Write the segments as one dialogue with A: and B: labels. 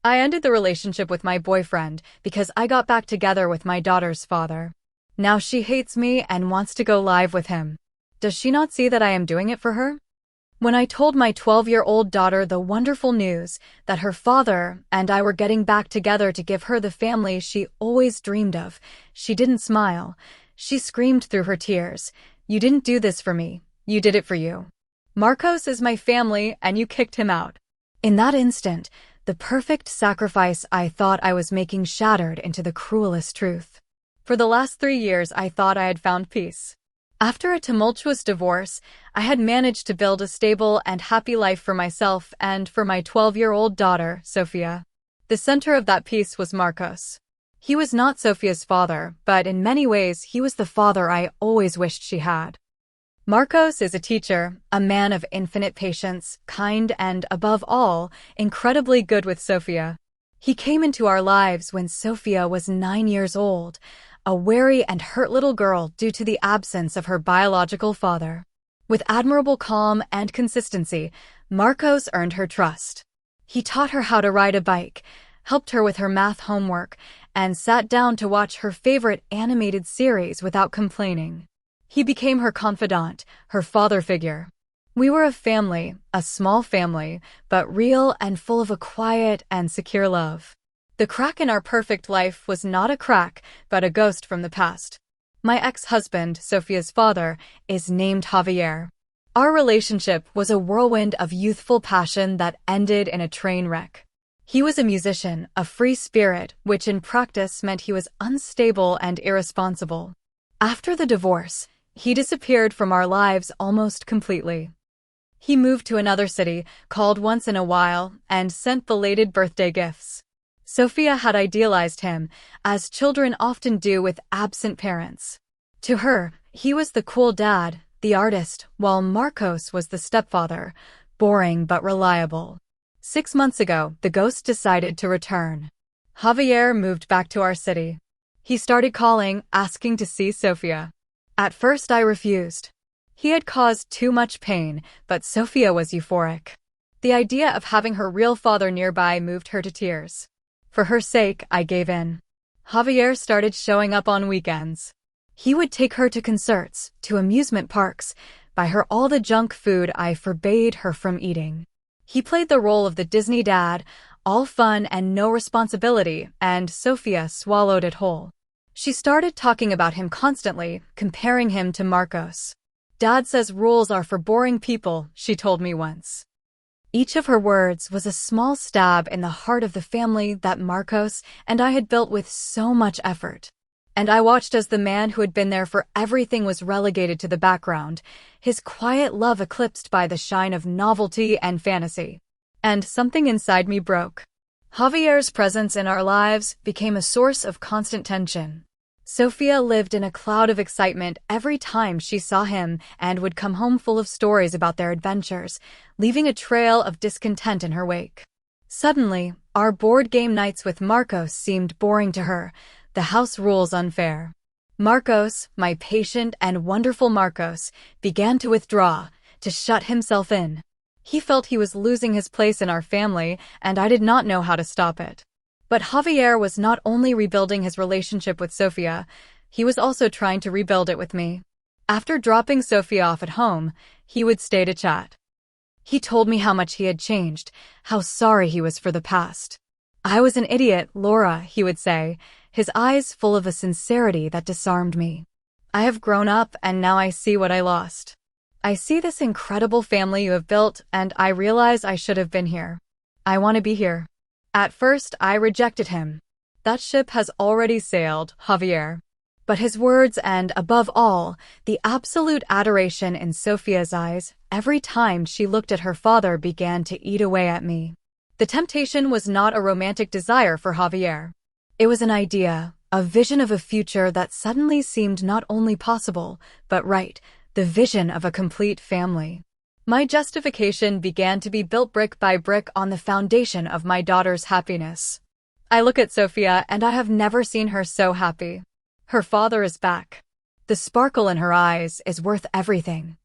A: I ended the relationship with my boyfriend because I got back together with my daughter's father. Now she hates me and wants to go live with him. Does she not see that I am doing it for her? When I told my 12-year-old daughter the wonderful news that her father and I were getting back together to give her the family she always dreamed of, she didn't smile. She screamed through her tears, "You didn't do this for me. You did it for you. Marcos is my family and you kicked him out." In that instant, the perfect sacrifice I thought I was making shattered into the cruelest truth. For the last 3 years, I thought I had found peace. After a tumultuous divorce, I had managed to build a stable and happy life for myself and for my 12-year-old daughter, Sophia. The center of that peace was Marcos. He was not Sophia's father, but in many ways he was the father I always wished she had. Marcos is a teacher, a man of infinite patience, kind and, above all, incredibly good with Sophia. He came into our lives when Sophia was 9 years old, a wary and hurt little girl due to the absence of her biological father. With admirable calm and consistency, Marcos earned her trust. He taught her how to ride a bike, helped her with her math homework, and sat down to watch her favorite animated series without complaining. He became her confidant, her father figure. We were a family, a small family, but real and full of a quiet and secure love. The crack in our perfect life was not a crack, but a ghost from the past. My ex-husband, Sophia's father, is named Javier. Our relationship was a whirlwind of youthful passion that ended in a train wreck. He was a musician, a free spirit, which in practice meant he was unstable and irresponsible. After the divorce, he disappeared from our lives almost completely. He moved to another city, called once in a while, and sent belated birthday gifts. Sophia had idealized him, as children often do with absent parents. To her, he was the cool dad, the artist, while Marcos was the stepfather, boring but reliable. 6 months ago, the ghost decided to return. Javier moved back to our city. He started calling, asking to see Sophia. At first I refused. He had caused too much pain, but Sophia was euphoric. The idea of having her real father nearby moved her to tears. For her sake, I gave in. Javier started showing up on weekends. He would take her to concerts, to amusement parks, buy her all the junk food I forbade her from eating. He played the role of the Disney dad, all fun and no responsibility, and Sophia swallowed it whole. She started talking about him constantly, comparing him to Marcos. "Dad says rules are for boring people," she told me once. Each of her words was a small stab in the heart of the family that Marcos and I had built with so much effort. And I watched as the man who had been there for everything was relegated to the background, his quiet love eclipsed by the shine of novelty and fantasy. And something inside me broke. Javier's presence in our lives became a source of constant tension. Sophia lived in a cloud of excitement every time she saw him and would come home full of stories about their adventures, leaving a trail of discontent in her wake. Suddenly, our board game nights with Marcos seemed boring to her, the house rules unfair. Marcos, my patient and wonderful Marcos, began to withdraw, to shut himself in. He felt he was losing his place in our family, and I did not know how to stop it. But Javier was not only rebuilding his relationship with Sophia, he was also trying to rebuild it with me. After dropping Sophia off at home, he would stay to chat. He told me how much he had changed, how sorry he was for the past. "I was an idiot, Laura," he would say, his eyes full of a sincerity that disarmed me. "I have grown up and now I see what I lost. I see this incredible family you have built and I realize I should have been here. I want to be here." At first, I rejected him. "That ship has already sailed, Javier." But his words and, above all, the absolute adoration in Sophia's eyes every time she looked at her father began to eat away at me. The temptation was not a romantic desire for Javier. It was an idea, a vision of a future that suddenly seemed not only possible, but right, the vision of a complete family. My justification began to be built brick by brick on the foundation of my daughter's happiness. I look at Sophia and I have never seen her so happy. Her father is back. The sparkle in her eyes is worth everything.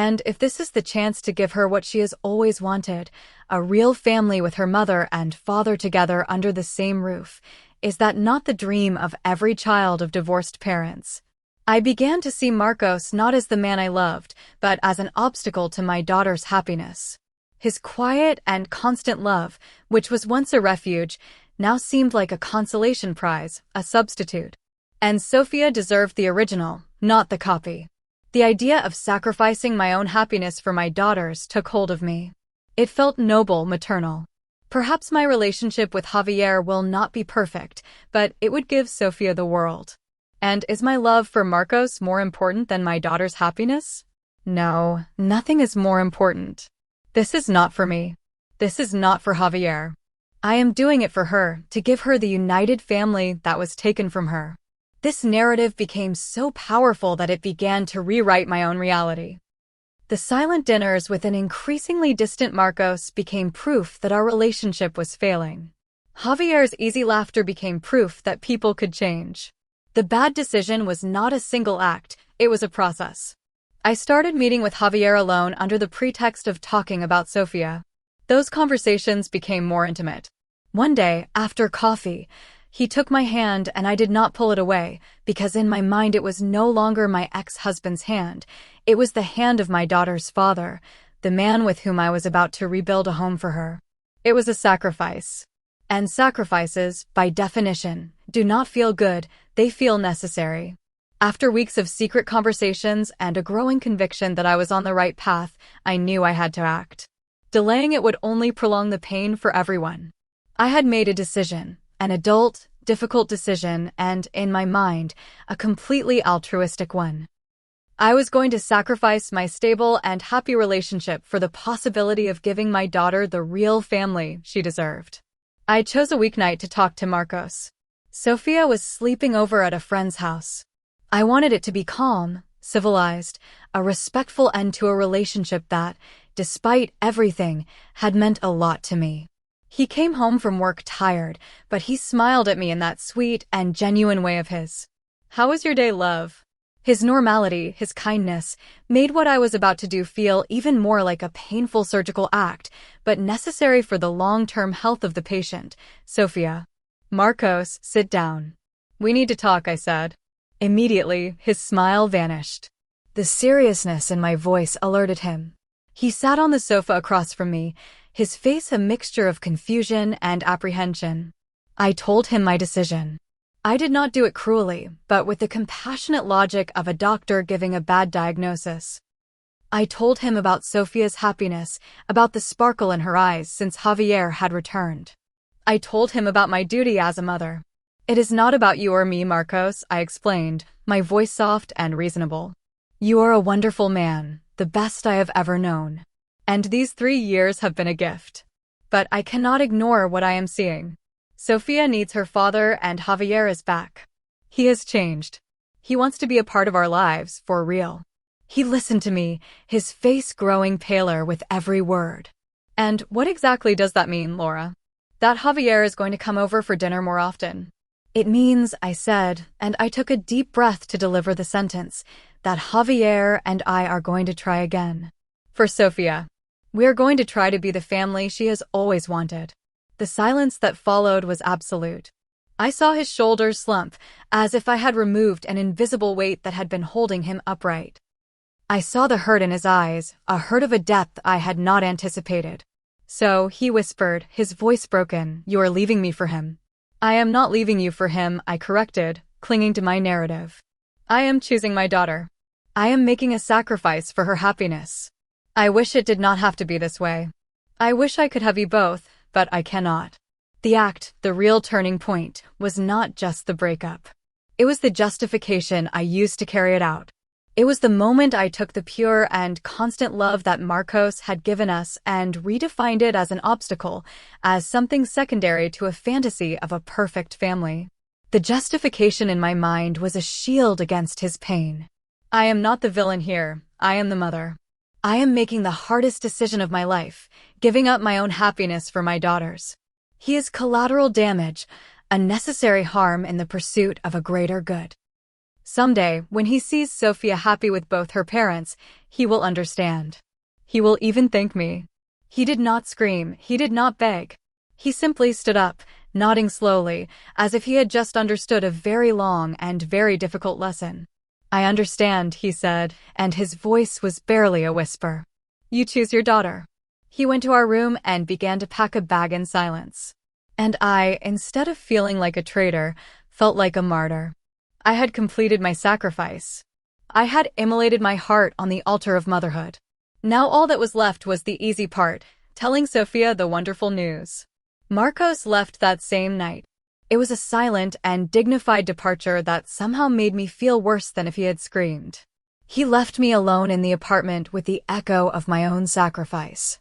A: And if this is the chance to give her what she has always wanted, a real family with her mother and father together under the same roof, is that not the dream of every child of divorced parents? I began to see Marcos not as the man I loved, but as an obstacle to my daughter's happiness. His quiet and constant love, which was once a refuge, now seemed like a consolation prize, a substitute. And Sophia deserved the original, not the copy. The idea of sacrificing my own happiness for my daughters took hold of me. It felt noble, maternal. Perhaps my relationship with Javier will not be perfect, but it would give Sophia the world. And is my love for Marcos more important than my daughter's happiness? No, nothing is more important. This is not for me. This is not for Javier. I am doing it for her, to give her the united family that was taken from her. This narrative became so powerful that it began to rewrite my own reality. The silent dinners with an increasingly distant Marcos became proof that our relationship was failing. Javier's easy laughter became proof that people could change. The bad decision was not a single act, it was a process. I started meeting with Javier alone under the pretext of talking about Sophia. Those conversations became more intimate. One day, after coffee, he took my hand and I did not pull it away, because in my mind it was no longer my ex-husband's hand. It was the hand of my daughter's father, the man with whom I was about to rebuild a home for her. It was a sacrifice. And sacrifices, by definition, do not feel good, they feel necessary. After weeks of secret conversations and a growing conviction that I was on the right path, I knew I had to act. Delaying it would only prolong the pain for everyone. I had made a decision, an adult, difficult decision, and, in my mind, a completely altruistic one. I was going to sacrifice my stable and happy relationship for the possibility of giving my daughter the real family she deserved. I chose a weeknight to talk to Marcos. Sophia was sleeping over at a friend's house. I wanted it to be calm, civilized, a respectful end to a relationship that, despite everything, had meant a lot to me. He came home from work tired, but he smiled at me in that sweet and genuine way of his. "How was your day, love?" His normality, his kindness, made what I was about to do feel even more like a painful surgical act, but necessary for the long-term health of the patient. "Sophia." "Marcos, sit down. We need to talk," I said. Immediately, his smile vanished. The seriousness in my voice alerted him. He sat on the sofa across from me, his face a mixture of confusion and apprehension. I told him my decision. I did not do it cruelly, but with the compassionate logic of a doctor giving a bad diagnosis. I told him about Sophia's happiness, about the sparkle in her eyes since Javier had returned. I told him about my duty as a mother. "It is not about you or me, Marcos," I explained, my voice soft and reasonable. "You are a wonderful man, the best I have ever known. And these 3 years have been a gift. But I cannot ignore what I am seeing. Sophia needs her father and Javier is back. He has changed. He wants to be a part of our lives, for real." He listened to me, his face growing paler with every word. "And what exactly does that mean, Laura?" "That Javier is going to come over for dinner more often." "It means," I said, and I took a deep breath to deliver the sentence, "that Javier and I are going to try again. For Sophia. We are going to try to be the family she has always wanted." The silence that followed was absolute. I saw his shoulders slump, as if I had removed an invisible weight that had been holding him upright. I saw the hurt in his eyes, a hurt of a depth I had not anticipated. "So," he whispered, his voice broken, "you are leaving me for him." "I am not leaving you for him," I corrected, clinging to my narrative. "I am choosing my daughter. I am making a sacrifice for her happiness. I wish it did not have to be this way. I wish I could have you both, but I cannot." The act, the real turning point, was not just the breakup. It was the justification I used to carry it out. It was the moment I took the pure and constant love that Marcos had given us and redefined it as an obstacle, as something secondary to a fantasy of a perfect family. The justification in my mind was a shield against his pain. I am not the villain here, I am the mother. I am making the hardest decision of my life, giving up my own happiness for my daughters. He is collateral damage, a necessary harm in the pursuit of a greater good. Someday, when he sees Sophia happy with both her parents, he will understand. He will even thank me. He did not scream, he did not beg. He simply stood up, nodding slowly, as if he had just understood a very long and very difficult lesson. I understand, he said, and his voice was barely a whisper. You choose your daughter. He went to our room and began to pack a bag in silence. And I, instead of feeling like a traitor, felt like a martyr. I had completed my sacrifice. I had immolated my heart on the altar of motherhood. Now all that was left was the easy part, telling Sophia the wonderful news. Marcos left that same night. It was a silent and dignified departure that somehow made me feel worse than if he had screamed. He left me alone in the apartment with the echo of my own sacrifice.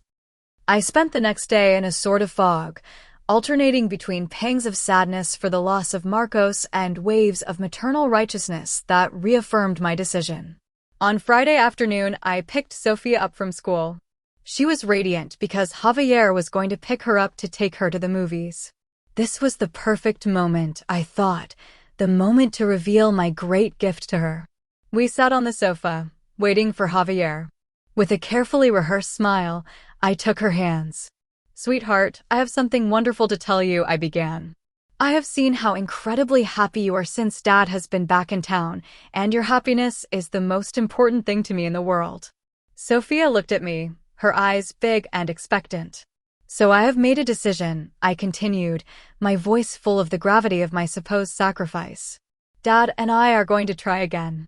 A: I spent the next day in a sort of fog, alternating between pangs of sadness for the loss of Marcos and waves of maternal righteousness that reaffirmed my decision. On Friday afternoon, I picked Sophia up from school. She was radiant because Javier was going to pick her up to take her to the movies. This was the perfect moment, I thought, the moment to reveal my great gift to her. We sat on the sofa, waiting for Javier. With a carefully rehearsed smile, I took her hands. Sweetheart, I have something wonderful to tell you, I began. I have seen how incredibly happy you are since Dad has been back in town, and your happiness is the most important thing to me in the world. Sophia looked at me, her eyes big and expectant. So I have made a decision, I continued, my voice full of the gravity of my supposed sacrifice. Dad and I are going to try again.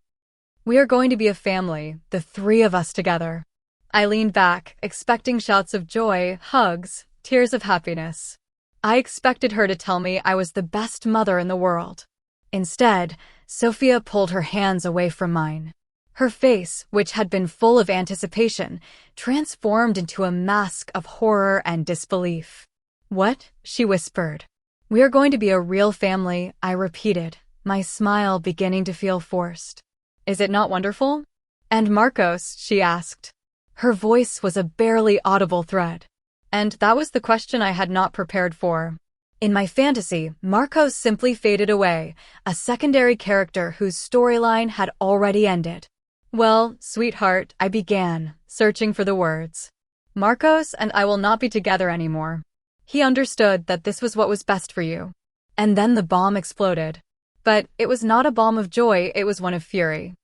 A: We are going to be a family, the three of us together. I leaned back, expecting shouts of joy, hugs, tears of happiness. I expected her to tell me I was the best mother in the world. Instead, Sophia pulled her hands away from mine. Her face, which had been full of anticipation, transformed into a mask of horror and disbelief. What? She whispered. We are going to be a real family, I repeated, my smile beginning to feel forced. Is it not wonderful? And Marcos, she asked. Her voice was a barely audible thread. And that was the question I had not prepared for. In my fantasy, Marcos simply faded away, a secondary character whose storyline had already ended. Well, sweetheart, I began, searching for the words. Marcos and I will not be together anymore. He understood that this was what was best for you. And then the bomb exploded. But it was not a bomb of joy, it was one of fury.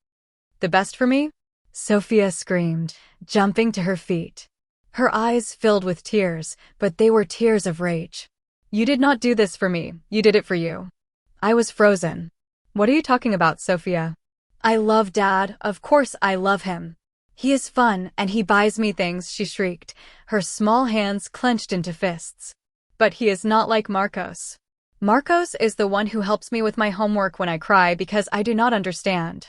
A: The best for me? Sophia screamed, jumping to her feet. Her eyes filled with tears, but they were tears of rage. You did not do this for me, you did it for you. I was frozen. What are you talking about, Sophia? I love Dad, of course I love him. He is fun and he buys me things, she shrieked, her small hands clenched into fists. But he is not like Marcos. Marcos is the one who helps me with my homework when I cry because I do not understand.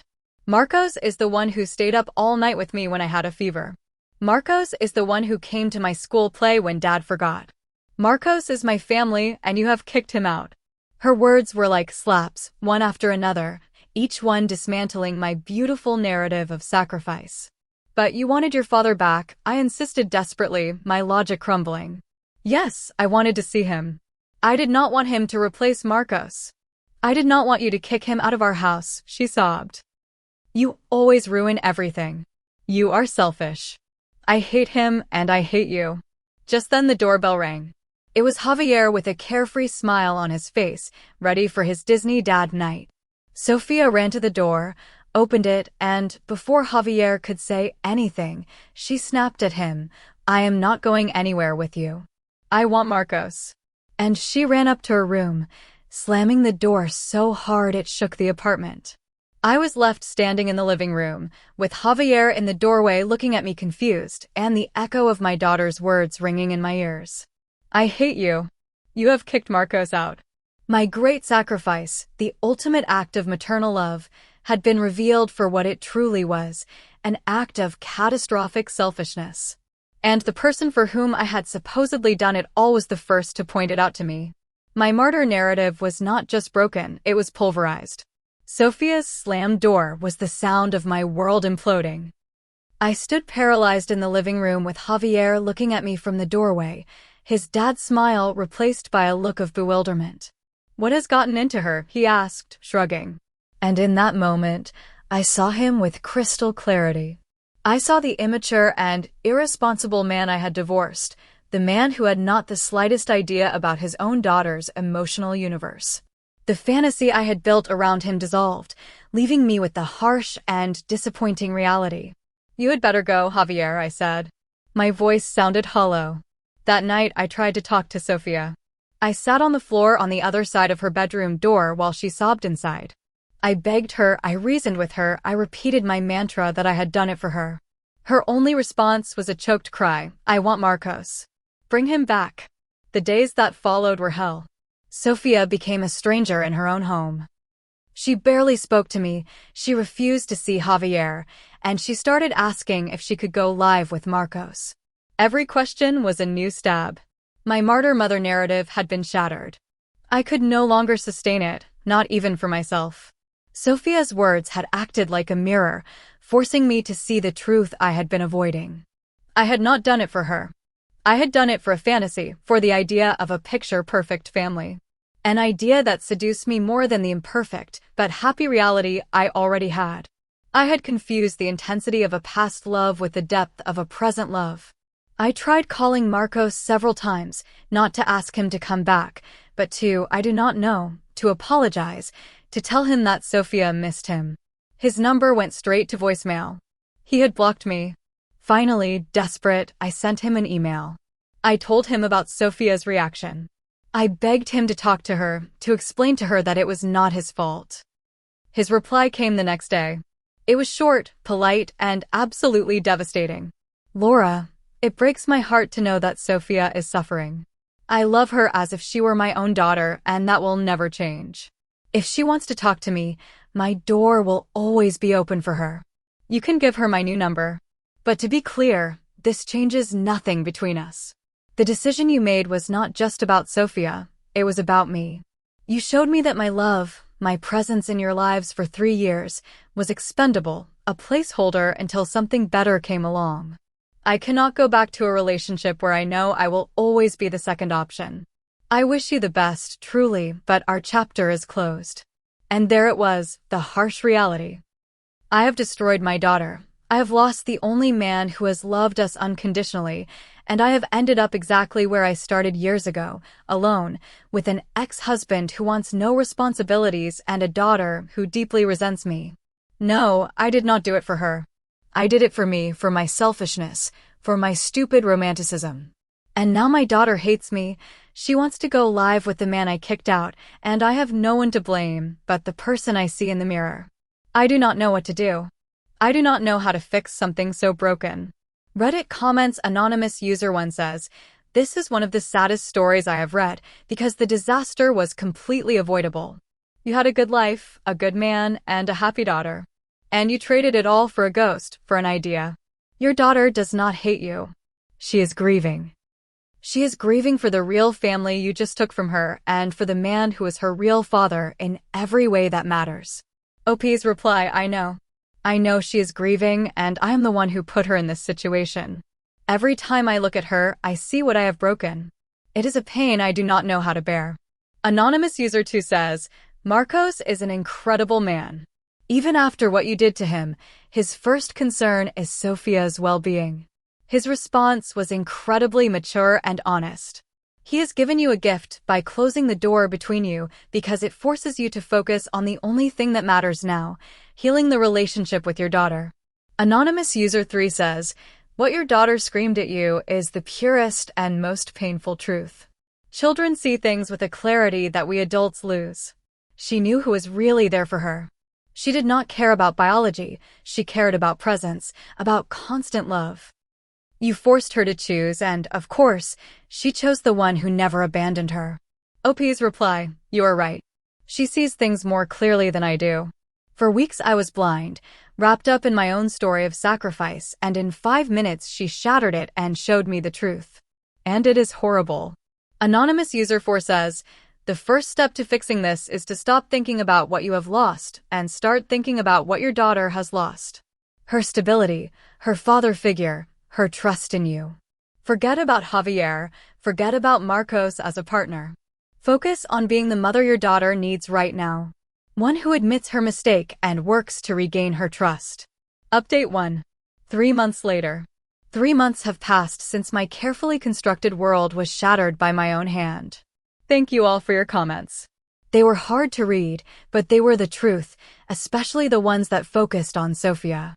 A: Marcos is the one who stayed up all night with me when I had a fever. Marcos is the one who came to my school play when Dad forgot. Marcos is my family and you have kicked him out. Her words were like slaps, one after another, each one dismantling my beautiful narrative of sacrifice. But you wanted your father back, I insisted desperately, my logic crumbling. Yes, I wanted to see him. I did not want him to replace Marcos. I did not want you to kick him out of our house, she sobbed. You always ruin everything. You are selfish. I hate him and I hate you. Just then the doorbell rang. It was Javier with a carefree smile on his face, ready for his Disney dad night. Sophia ran to the door, opened it, and, before Javier could say anything, she snapped at him, I am not going anywhere with you. I want Marcos. And she ran up to her room, slamming the door so hard it shook the apartment. I was left standing in the living room, with Javier in the doorway looking at me confused, and the echo of my daughter's words ringing in my ears. I hate you. You have kicked Marcos out. My great sacrifice, the ultimate act of maternal love, had been revealed for what it truly was, an act of catastrophic selfishness. And the person for whom I had supposedly done it all was the first to point it out to me. My martyr narrative was not just broken, it was pulverized. Sophia's slammed door was the sound of my world imploding. I stood paralyzed in the living room with Javier looking at me from the doorway, his dad's smile replaced by a look of bewilderment. What has gotten into her? He asked, shrugging. And in that moment, I saw him with crystal clarity. I saw the immature and irresponsible man I had divorced, the man who had not the slightest idea about his own daughter's emotional universe. The fantasy I had built around him dissolved, leaving me with the harsh and disappointing reality. "You had better go, Javier," I said. My voice sounded hollow. That night, I tried to talk to Sophia. I sat on the floor on the other side of her bedroom door while she sobbed inside. I begged her, I reasoned with her, I repeated my mantra that I had done it for her. Her only response was a choked cry, "I want Marcos. Bring him back." The days that followed were hell. Sophia became a stranger in her own home. She barely spoke to me, she refused to see Javier, and she started asking if she could go live with Marcos. Every question was a new stab. My martyr mother narrative had been shattered. I could no longer sustain it, not even for myself. Sophia's words had acted like a mirror, forcing me to see the truth I had been avoiding. I had not done it for her. I had done it for a fantasy, for the idea of a picture-perfect family. An idea that seduced me more than the imperfect, but happy reality I already had. I had confused the intensity of a past love with the depth of a present love. I tried calling Marcos several times, not to ask him to come back, but I do not know, to apologize, to tell him that Sophia missed him. His number went straight to voicemail. He had blocked me. Finally, desperate, I sent him an email. I told him about Sophia's reaction. I begged him to talk to her, to explain to her that it was not his fault. His reply came the next day. It was short, polite, and absolutely devastating. "Laura, it breaks my heart to know that Sophia is suffering. I love her as if she were my own daughter, and that will never change. If she wants to talk to me, my door will always be open for her. You can give her my new number. But to be clear, this changes nothing between us. The decision you made was not just about Sophia, it was about me. You showed me that my love, my presence in your lives for 3 years, was expendable, a placeholder until something better came along. I cannot go back to a relationship where I know I will always be the second option. I wish you the best, truly, but our chapter is closed." And there it was, the harsh reality. I have destroyed my daughter. I have lost the only man who has loved us unconditionally, and I have ended up exactly where I started years ago, alone, with an ex-husband who wants no responsibilities and a daughter who deeply resents me. No, I did not do it for her. I did it for me, for my selfishness, for my stupid romanticism. And now my daughter hates me. She wants to go live with the man I kicked out, and I have no one to blame but the person I see in the mirror. I do not know what to do. I do not know how to fix something so broken. Reddit comments anonymous user 1 says, "This is one of the saddest stories I have read because the disaster was completely avoidable. You had a good life, a good man, and a happy daughter. And you traded it all for a ghost, for an idea. Your daughter does not hate you. She is grieving. She is grieving for the real family you just took from her and for the man who is her real father in every way that matters." OP's reply, "I know. I know she is grieving, and I am the one who put her in this situation. Every time I look at her, I see what I have broken. It is a pain I do not know how to bear." Anonymous user 2 says, "Marcos is an incredible man. Even after what you did to him, his first concern is Sophia's well-being. His response was incredibly mature and honest. He has given you a gift by closing the door between you because it forces you to focus on the only thing that matters now, healing the relationship with your daughter." Anonymous user 3 says, "What your daughter screamed at you is the purest and most painful truth. Children see things with a clarity that we adults lose. She knew who was really there for her. She did not care about biology, she cared about presence, about constant love. You forced her to choose, and, of course, she chose the one who never abandoned her." OP's reply, "You are right. She sees things more clearly than I do. For weeks I was blind, wrapped up in my own story of sacrifice, and in 5 minutes she shattered it and showed me the truth. And it is horrible." Anonymous user 4 says, "The first step to fixing this is to stop thinking about what you have lost and start thinking about what your daughter has lost. Her stability, her father figure, her trust in you. Forget about Javier, forget about Marcos as a partner. Focus on being the mother your daughter needs right now. one who admits her mistake and works to regain her trust. Update 1. 3 months later. 3 months have passed since my carefully constructed world was shattered by my own hand. Thank you all for your comments. They were hard to read, but they were the truth, especially the ones that focused on Sophia.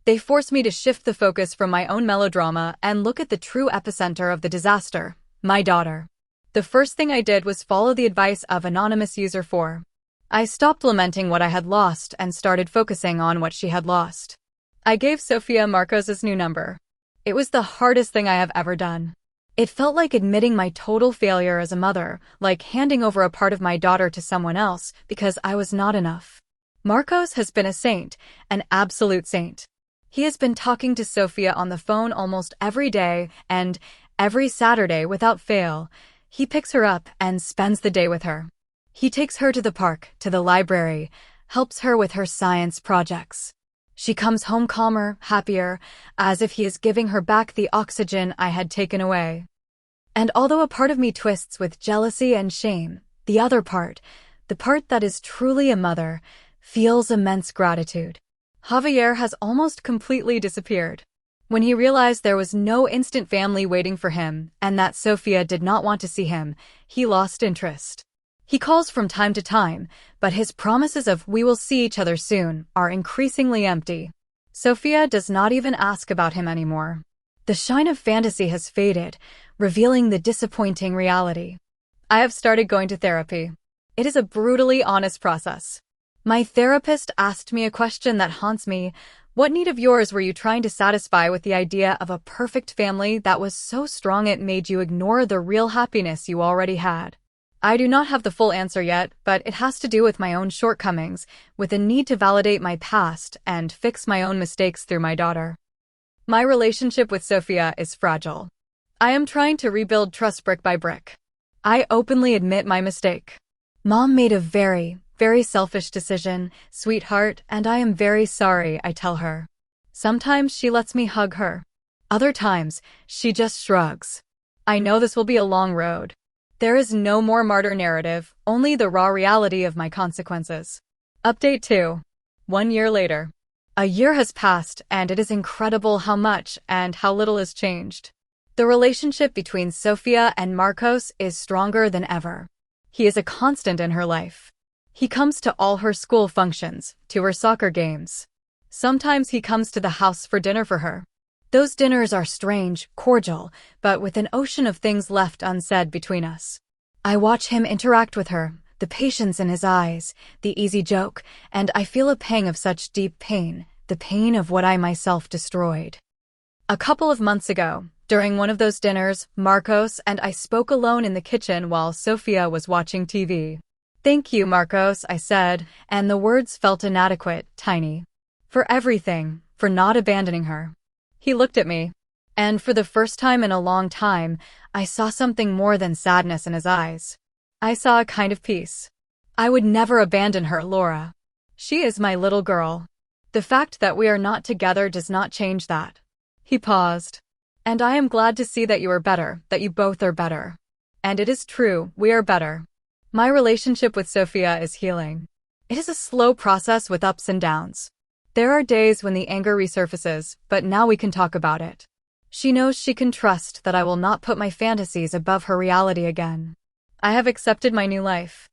A: They forced me to shift the focus from my own melodrama and look at the true epicenter of the disaster, my daughter. The first thing I did was follow the advice of anonymous user 4. I stopped lamenting what I had lost and started focusing on what she had lost. I gave Sophia Marcos's new number. It was the hardest thing I have ever done. It felt like admitting my total failure as a mother, like handing over a part of my daughter to someone else because I was not enough. Marcos has been a saint, an absolute saint. He has been talking to Sophia on the phone almost every day and every Saturday without fail. He picks her up and spends the day with her. He takes her to the park, to the library, helps her with her science projects. She comes home calmer, happier, as if he is giving her back the oxygen I had taken away. And although a part of me twists with jealousy and shame, the other part, the part that is truly a mother, feels immense gratitude. Javier has almost completely disappeared. When he realized there was no instant family waiting for him and that Sophia did not want to see him, he lost interest. He calls from time to time, but his promises of "we will see each other soon" are increasingly empty. Sophia does not even ask about him anymore. The shine of fantasy has faded, revealing the disappointing reality. I have started going to therapy. It is a brutally honest process. My therapist asked me a question that haunts me. What need of yours were you trying to satisfy with the idea of a perfect family that was so strong it made you ignore the real happiness you already had? I do not have the full answer yet, but it has to do with my own shortcomings, with a need to validate my past and fix my own mistakes through my daughter. My relationship with Sophia is fragile. I am trying to rebuild trust brick by brick. I openly admit my mistake. Mom made a very selfish decision, sweetheart, and I am very sorry, I tell her. Sometimes she lets me hug her. Other times, she just shrugs. I know this will be a long road. There is no more martyr narrative, only the raw reality of my consequences. Update 2. 1 year later. A year has passed, and it is incredible how much and how little has changed. The relationship between Sophia and Marcos is stronger than ever. He is a constant in her life. He comes to all her school functions, to her soccer games. Sometimes he comes to the house for dinner for her. Those dinners are strange, cordial, but with an ocean of things left unsaid between us. I watch him interact with her, the patience in his eyes, the easy joke, and I feel a pang of such deep pain, the pain of what I myself destroyed. A couple of months ago, during one of those dinners, Marcos and I spoke alone in the kitchen while Sophia was watching TV. "Thank you, Marcos," I said, and the words felt inadequate, tiny. For everything, for not abandoning her. He looked at me, and for the first time in a long time, I saw something more than sadness in his eyes. I saw a kind of peace. I would never abandon her, Laura. She is my little girl. The fact that we are not together does not change that. He paused. And I am glad to see that you are better, that you both are better. And it is true, we are better. My relationship with Sophia is healing. It is a slow process with ups and downs. There are days when the anger resurfaces, but now we can talk about it. She knows she can trust that I will not put my fantasies above her reality again. I have accepted my new life.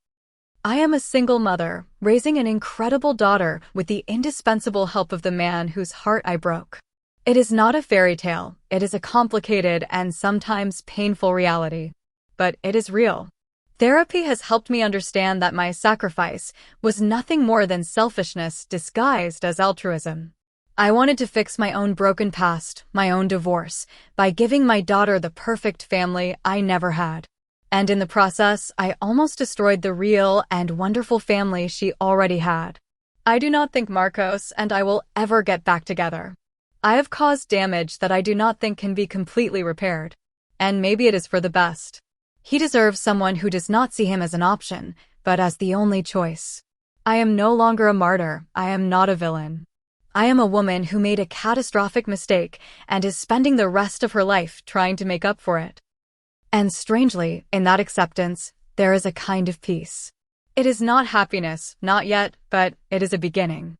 A: I am a single mother, raising an incredible daughter with the indispensable help of the man whose heart I broke. It is not a fairy tale, it is a complicated and sometimes painful reality. But it is real. Therapy has helped me understand that my sacrifice was nothing more than selfishness disguised as altruism. I wanted to fix my own broken past, my own divorce, by giving my daughter the perfect family I never had. And in the process, I almost destroyed the real and wonderful family she already had. I do not think Marcos and I will ever get back together. I have caused damage that I do not think can be completely repaired. And maybe it is for the best. He deserves someone who does not see him as an option, but as the only choice. I am no longer a martyr, I am not a villain. I am a woman who made a catastrophic mistake and is spending the rest of her life trying to make up for it. And strangely, in that acceptance, there is a kind of peace. It is not happiness, not yet, but it is a beginning.